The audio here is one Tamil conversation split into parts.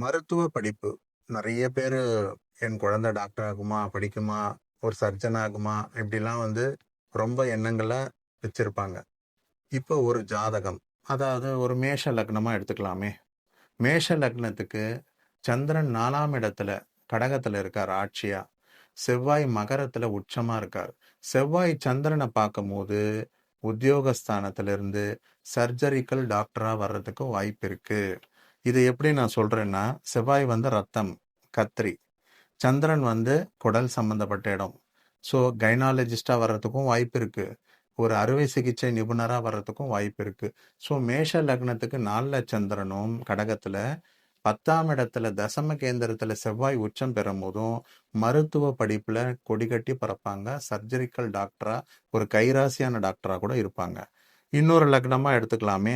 மருத்துவ படிப்பு. நெறைய பேரு என் குழந்தை டாக்டர் ஆகுமா? படிக்குமா? ஒரு சர்ஜன் ஆகுமா? இப்படிலாம் ரொம்ப எண்ணங்கள வச்சிருப்பாங்க. இப்போ ஒரு ஜாதகம். அதாவது ஒரு மேஷ லக்னமா எடுத்துக்கலாமே. மேஷ லக்னத்துக்கு சந்திரன் 4ஆம் இடத்துல கடகத்துல இருக்கார் ஆட்சியா. செவ்வாய் மகரத்துல உச்சமா இருக்கார். செவ்வாய் சந்திரன பார்க்கும்போது, உத்தியோகஸ்தானத்திலிருந்து சர்ஜரிக்கல் டாக்டரா வர்றதுக்கு வாய்ப்பு இருக்கு. இது எப்படி நான் சொல்றேன்னா, செவ்வாய் ரத்தம், கத்திரி. சந்திரன் குடல் சம்பந்தப்பட்ட இடம். ஸோ கைனாலஜிஸ்டா வர்றதுக்கும் வாய்ப்பு இருக்கு. ஒரு அறுவை சிகிச்சை நிபுணரா வர்றதுக்கும் வாய்ப்பு இருக்கு. ஸோ மேஷ லக்னத்துக்கு 4ல சந்திரனும் கடகத்துல 10ஆம் இடத்துல தசம கேந்திரத்துல செவ்வாய் உச்சம் பெறும்போதும் மருத்துவ படிப்புல கொடிகட்டி பறப்பாங்க. சர்ஜரிக்கல் டாக்டரா, ஒரு கைராசியான டாக்டரா கூட இருப்பாங்க. இன்னொரு லக்னமா எடுத்துக்கலாமே.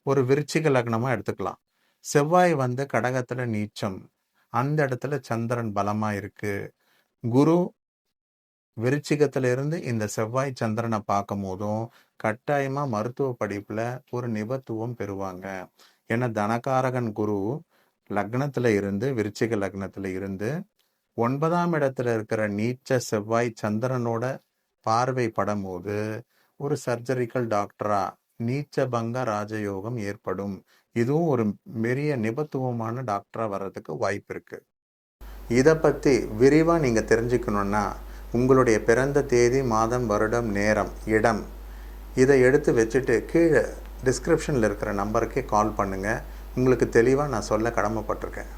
ஒரு விருச்சிக லக்னமா எடுத்துக்கலாம். செவ்வாய் கடகத்துல நீச்சம். அந்த இடத்துல சந்திரன் பலமா இருக்கு. குரு விருச்சிகத்துல இருந்து இந்த செவ்வாய் சந்திரனை பார்க்கும் போதும் கட்டாயமா மருத்துவ படிப்புல ஒரு நிபுணத்துவம் பெறுவாங்க. ஏன்னா தனகாரகன் குரு லக்னத்துல இருந்து விருச்சிக லக்னத்துல இருந்து 9ஆம் இடத்துல இருக்கிற நீச்ச செவ்வாய் சந்திரனோட பார்வை படும்போது ஒரு சர்ஜரிக்கல் டாக்டரா நீச்ச பங்க ராஜயோகம் ஏற்படும். இதுவும் ஒரு பெரிய நிபுணத்துவமான டாக்டரா வர்றதுக்கு வாய்ப்பு இருக்கு. இதை பற்றி விரிவாக நீங்கள் தெரிஞ்சுக்கணுன்னா உங்களுடைய பிறந்த தேதி, மாதம், வருடம், நேரம், இடம் இதை எடுத்து வச்சுட்டு கீழே டிஸ்கிரிப்ஷனில் இருக்கிற நம்பருக்கே கால் பண்ணுங்கள். உங்களுக்கு தெளிவாக நான் சொல்ல கடமைப்பட்டிருக்கேன்.